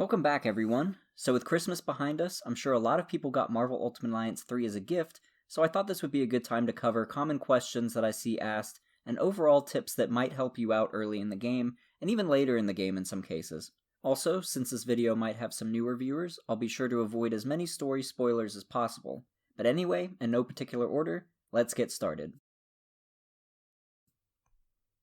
Welcome back, everyone. So with Christmas behind us, I'm sure a lot of people got Marvel Ultimate Alliance 3 as a gift, so I thought this would be a good time to cover common questions that I see asked, and overall tips that might help you out early in the game, and even later in the game in some cases. Also, since this video might have some newer viewers, I'll be sure to avoid as many story spoilers as possible. But anyway, in no particular order, let's get started.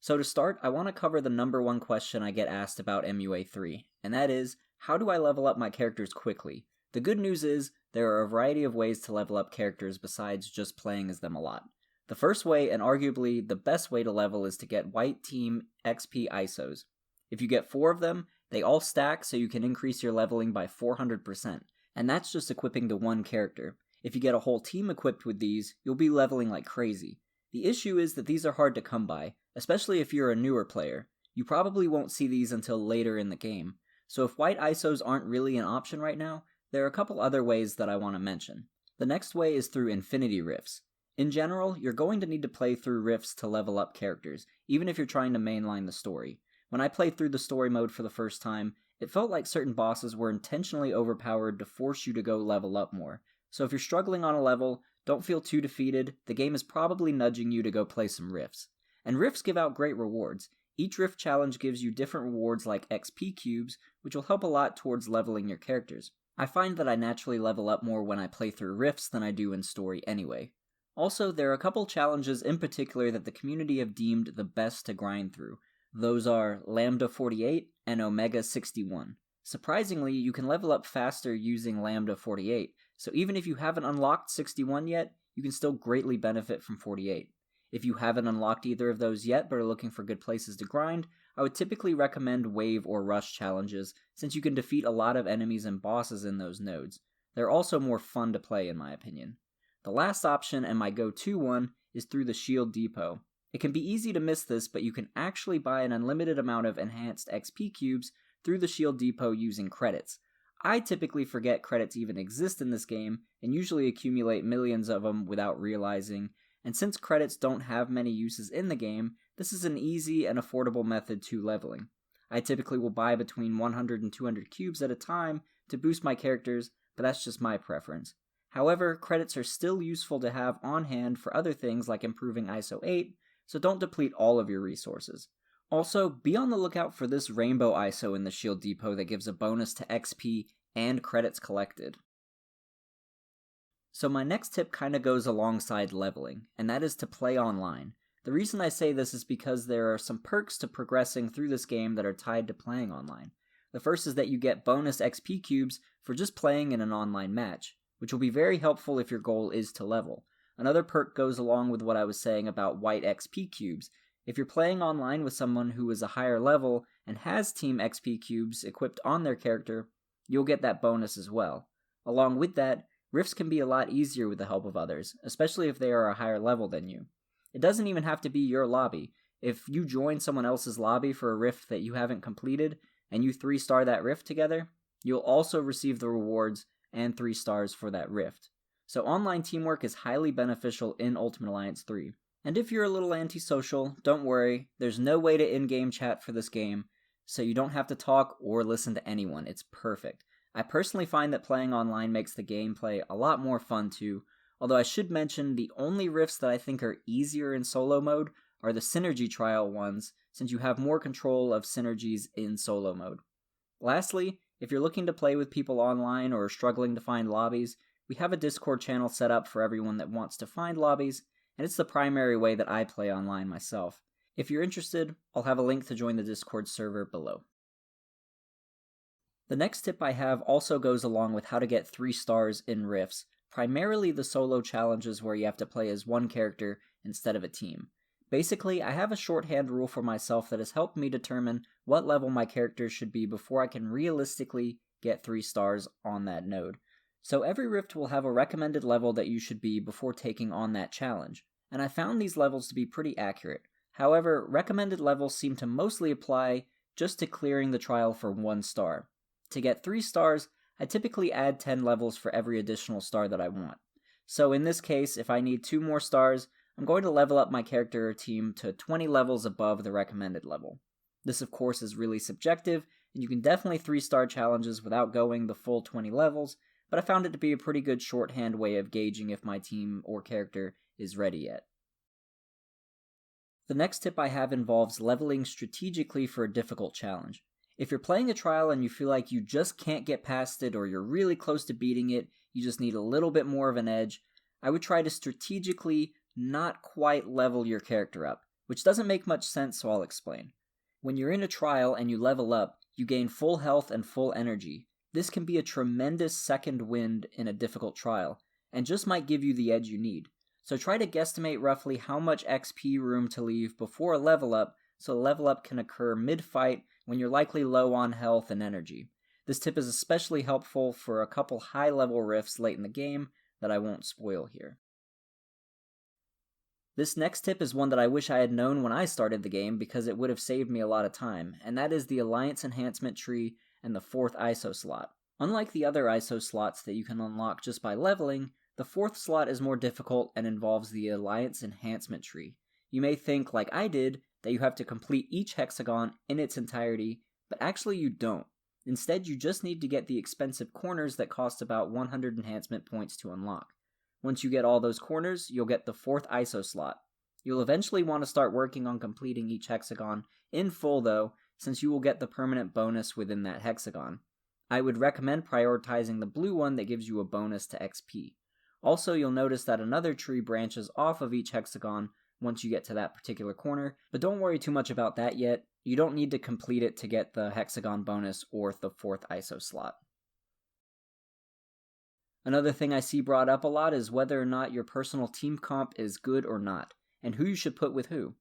So to start, I want to cover the number one question I get asked about MUA3, and that is, how do I level up my characters quickly? The good news is, there are a variety of ways to level up characters besides just playing as them a lot. The first way, and arguably the best way to level, is to get White Team XP ISOs. If you get 4 of them, they all stack so you can increase your leveling by 400%, and that's just equipping to one character. If you get a whole team equipped with these, you'll be leveling like crazy. The issue is that these are hard to come by, especially if you're a newer player. You probably won't see these until later in the game. So if white ISOs aren't really an option right now, there are a couple other ways that I want to mention. The next way is through Infinity Rifts. In general, you're going to need to play through rifts to level up characters, even if you're trying to mainline the story. When I played through the story mode for the first time, it felt like certain bosses were intentionally overpowered to force you to go level up more. So if you're struggling on a level, don't feel too defeated, the game is probably nudging you to go play some rifts. And rifts give out great rewards. Each rift challenge gives you different rewards like XP cubes, which will help a lot towards leveling your characters. I find that I naturally level up more when I play through rifts than I do in story anyway. Also, there are a couple challenges in particular that the community have deemed the best to grind through. Those are Lambda 48 and Omega 61. Surprisingly, you can level up faster using Lambda 48, so even if you haven't unlocked 61 yet, you can still greatly benefit from 48. If you haven't unlocked either of those yet but are looking for good places to grind, I would typically recommend wave or rush challenges, since you can defeat a lot of enemies and bosses in those nodes. They're also more fun to play in my opinion. The last option, and my go-to one, is through the Shield Depot. It can be easy to miss this, but you can actually buy an unlimited amount of enhanced XP cubes through the Shield Depot using credits. I typically forget credits even exist in this game, and usually accumulate millions of them without realizing, and since credits don't have many uses in the game, this is an easy and affordable method to leveling. I typically will buy between 100 and 200 cubes at a time to boost my characters, but that's just my preference. However, credits are still useful to have on hand for other things like improving ISO 8, so don't deplete all of your resources. Also, be on the lookout for this rainbow ISO in the Shield Depot that gives a bonus to XP and credits collected. So my next tip kinda goes alongside leveling, and that is to play online. The reason I say this is because there are some perks to progressing through this game that are tied to playing online. The first is that you get bonus XP cubes for just playing in an online match, which will be very helpful if your goal is to level. Another perk goes along with what I was saying about white XP cubes. If you're playing online with someone who is a higher level and has Team XP cubes equipped on their character, you'll get that bonus as well. Along with that, rifts can be a lot easier with the help of others, especially if they are a higher level than you. It doesn't even have to be your lobby. If you join someone else's lobby for a rift that you haven't completed, and you 3-star that rift together, you'll also receive the rewards and 3 stars for that rift. So online teamwork is highly beneficial in Ultimate Alliance 3. And if you're a little antisocial, don't worry, there's no way to in-game chat for this game, so you don't have to talk or listen to anyone. It's perfect. I personally find that playing online makes the gameplay a lot more fun too, although I should mention the only rifts that I think are easier in solo mode are the synergy trial ones, since you have more control of synergies in solo mode. Lastly, if you're looking to play with people online or are struggling to find lobbies, we have a Discord channel set up for everyone that wants to find lobbies, and it's the primary way that I play online myself. If you're interested, I'll have a link to join the Discord server below. The next tip I have also goes along with how to get 3 stars in rifts, primarily the solo challenges where you have to play as one character instead of a team. Basically, I have a shorthand rule for myself that has helped me determine what level my characters should be before I can realistically get 3 stars on that node. So every rift will have a recommended level that you should be before taking on that challenge, and I found these levels to be pretty accurate. However, recommended levels seem to mostly apply just to clearing the trial for 1 star. To get 3 stars, I typically add 10 levels for every additional star that I want. So in this case, if I need 2 more stars, I'm going to level up my character or team to 20 levels above the recommended level. This of course is really subjective, and you can definitely 3-star challenges without going the full 20 levels, but I found it to be a pretty good shorthand way of gauging if my team or character is ready yet. The next tip I have involves leveling strategically for a difficult challenge. If you're playing a trial and you feel like you just can't get past it, or you're really close to beating it, you just need a little bit more of an edge, I would try to strategically not quite level your character up, which doesn't make much sense, so I'll explain. When you're in a trial and you level up, you gain full health and full energy. This can be a tremendous second wind in a difficult trial, and just might give you the edge you need. So try to guesstimate roughly how much XP room to leave before a level up, so a level up can occur mid-fight when you're likely low on health and energy. This tip is especially helpful for a couple high-level rifts late in the game that I won't spoil here. This next tip is one that I wish I had known when I started the game because it would have saved me a lot of time, and that is the Alliance Enhancement tree and the 4th ISO slot. Unlike the other ISO slots that you can unlock just by leveling, the 4th slot is more difficult and involves the Alliance Enhancement tree. You may think, like I did, that you have to complete each hexagon in its entirety, but actually you don't. Instead, you just need to get the expensive corners that cost about 100 enhancement points to unlock. Once you get all those corners, you'll get the 4th ISO slot. You'll eventually want to start working on completing each hexagon in full though, since you will get the permanent bonus within that hexagon. I would recommend prioritizing the blue one that gives you a bonus to XP. Also, you'll notice that another tree branches off of each hexagon once you get to that particular corner, but don't worry too much about that yet. You don't need to complete it to get the hexagon bonus or the 4th ISO slot. Another thing I see brought up a lot is whether or not your personal team comp is good or not, and who you should put with who.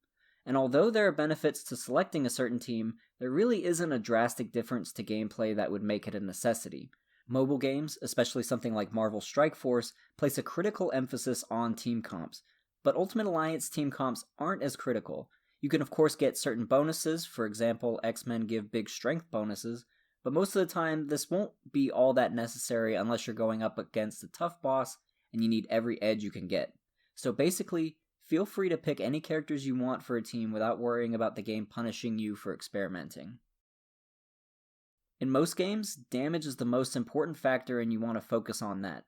And although there are benefits to selecting a certain team, there really isn't a drastic difference to gameplay that would make it a necessity. Mobile games, especially something like Marvel Strike Force, place a critical emphasis on team comps, but Ultimate Alliance team comps aren't as critical. You can of course get certain bonuses, for example, X-Men give big strength bonuses, but most of the time this won't be all that necessary unless you're going up against a tough boss and you need every edge you can get. So basically, feel free to pick any characters you want for a team without worrying about the game punishing you for experimenting. In most games, damage is the most important factor and you want to focus on that.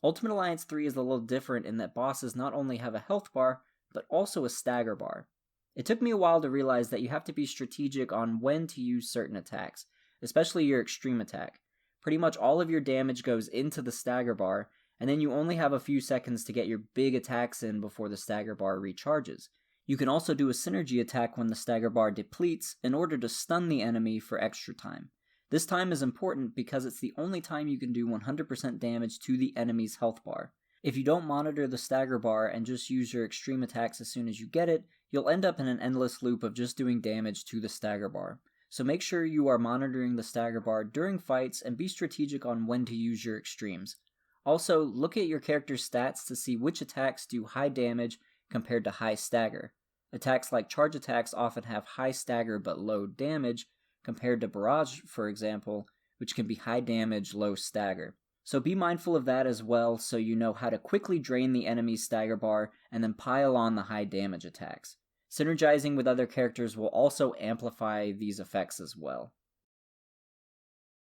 Ultimate Alliance 3 is a little different in that bosses not only have a health bar, but also a stagger bar. It took me a while to realize that you have to be strategic on when to use certain attacks, especially your extreme attack. Pretty much all of your damage goes into the stagger bar, and then you only have a few seconds to get your big attacks in before the stagger bar recharges. You can also do a synergy attack when the stagger bar depletes in order to stun the enemy for extra time. This time is important because it's the only time you can do 100% damage to the enemy's health bar. If you don't monitor the stagger bar and just use your extreme attacks as soon as you get it, you'll end up in an endless loop of just doing damage to the stagger bar. So make sure you are monitoring the stagger bar during fights and be strategic on when to use your extremes. Also, look at your character's stats to see which attacks do high damage compared to high stagger. Attacks like charge attacks often have high stagger but low damage, compared to Barrage, for example, which can be high damage, low stagger. So be mindful of that as well so you know how to quickly drain the enemy's stagger bar and then pile on the high damage attacks. Synergizing with other characters will also amplify these effects as well.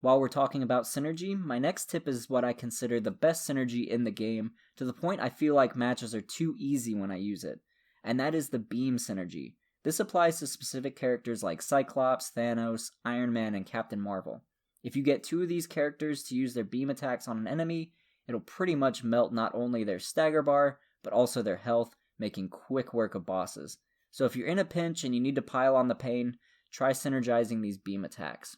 While we're talking about synergy, my next tip is what I consider the best synergy in the game, to the point I feel like matches are too easy when I use it, and that is the beam synergy. This applies to specific characters like Cyclops, Thanos, Iron Man, and Captain Marvel. If you get 2 of these characters to use their beam attacks on an enemy, it'll pretty much melt not only their stagger bar, but also their health, making quick work of bosses. So if you're in a pinch and you need to pile on the pain, try synergizing these beam attacks.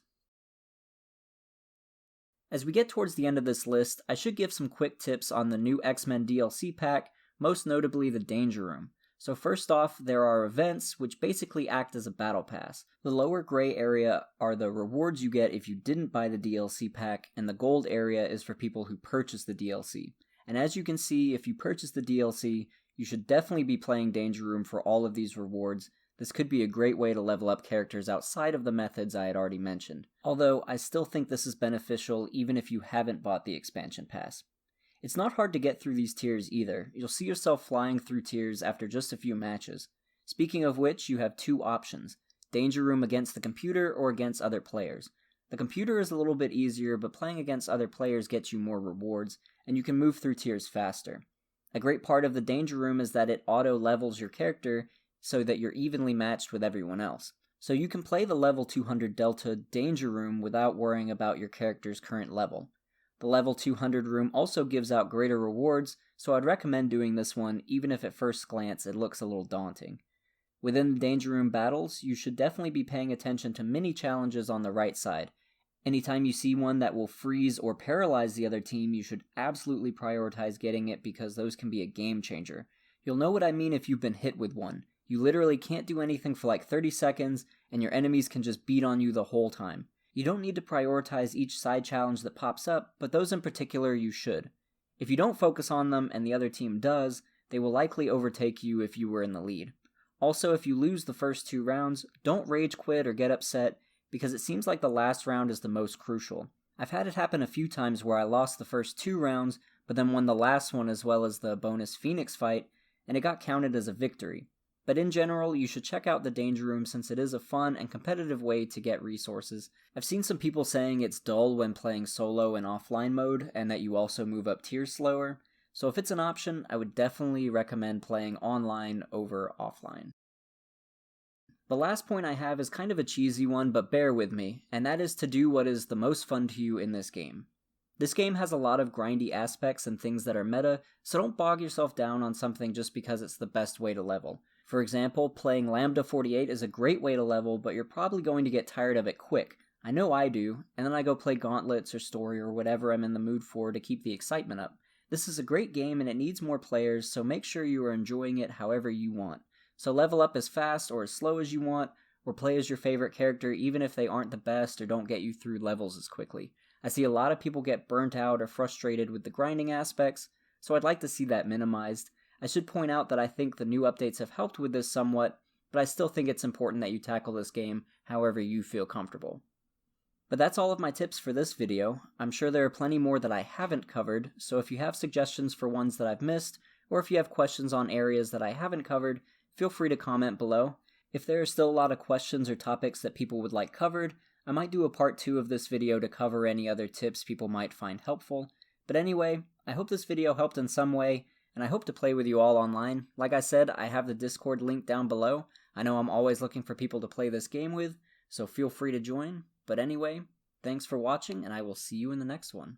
As we get towards the end of this list, I should give some quick tips on the new X-Men DLC pack, most notably the Danger Room. So first off, there are events which basically act as a battle pass. The lower gray area are the rewards you get if you didn't buy the DLC pack, and the gold area is for people who purchase the DLC. And as you can see, if you purchase the DLC, you should definitely be playing Danger Room for all of these rewards. This could be a great way to level up characters outside of the methods I had already mentioned. Although, I still think this is beneficial even if you haven't bought the expansion pass. It's not hard to get through these tiers either. You'll see yourself flying through tiers after just a few matches. Speaking of which, you have 2 options: Danger Room against the computer or against other players. The computer is a little bit easier, but playing against other players gets you more rewards, and you can move through tiers faster. A great part of the Danger Room is that it auto-levels your character so that you're evenly matched with everyone else. So you can play the level 200 Delta Danger Room without worrying about your character's current level. The level 200 room also gives out greater rewards, so I'd recommend doing this one even if at first glance it looks a little daunting. Within the Danger Room battles, you should definitely be paying attention to mini challenges on the right side. Anytime you see one that will freeze or paralyze the other team, you should absolutely prioritize getting it because those can be a game changer. You'll know what I mean if you've been hit with one. You literally can't do anything for like 30 seconds, and your enemies can just beat on you the whole time. You don't need to prioritize each side challenge that pops up, but those in particular you should. If you don't focus on them and the other team does, they will likely overtake you if you were in the lead. Also, if you lose the first 2 rounds, don't rage quit or get upset, because it seems like the last round is the most crucial. I've had it happen a few times where I lost the first 2 rounds, but then won the last one as well as the bonus Phoenix fight, and it got counted as a victory. But in general, you should check out the Danger Room since it is a fun and competitive way to get resources. I've seen some people saying it's dull when playing solo in offline mode, and that you also move up tiers slower, so if it's an option, I would definitely recommend playing online over offline. The last point I have is kind of a cheesy one, but bear with me, and that is to do what is the most fun to you in this game. This game has a lot of grindy aspects and things that are meta, so don't bog yourself down on something just because it's the best way to level. For example, playing Lambda 48 is a great way to level, but you're probably going to get tired of it quick. I know I do, and then I go play Gauntlets or Story or whatever I'm in the mood for to keep the excitement up. This is a great game and it needs more players, so make sure you are enjoying it however you want. So level up as fast or as slow as you want, or play as your favorite character even if they aren't the best or don't get you through levels as quickly. I see a lot of people get burnt out or frustrated with the grinding aspects, so I'd like to see that minimized. I should point out that I think the new updates have helped with this somewhat, but I still think it's important that you tackle this game however you feel comfortable. But that's all of my tips for this video. I'm sure there are plenty more that I haven't covered, so if you have suggestions for ones that I've missed, or if you have questions on areas that I haven't covered, feel free to comment below. If there are still a lot of questions or topics that people would like covered, I might do a part 2 of this video to cover any other tips people might find helpful. But anyway, I hope this video helped in some way, and I hope to play with you all online. Like I said, I have the Discord link down below. I know I'm always looking for people to play this game with, so feel free to join. But anyway, thanks for watching, and I will see you in the next one.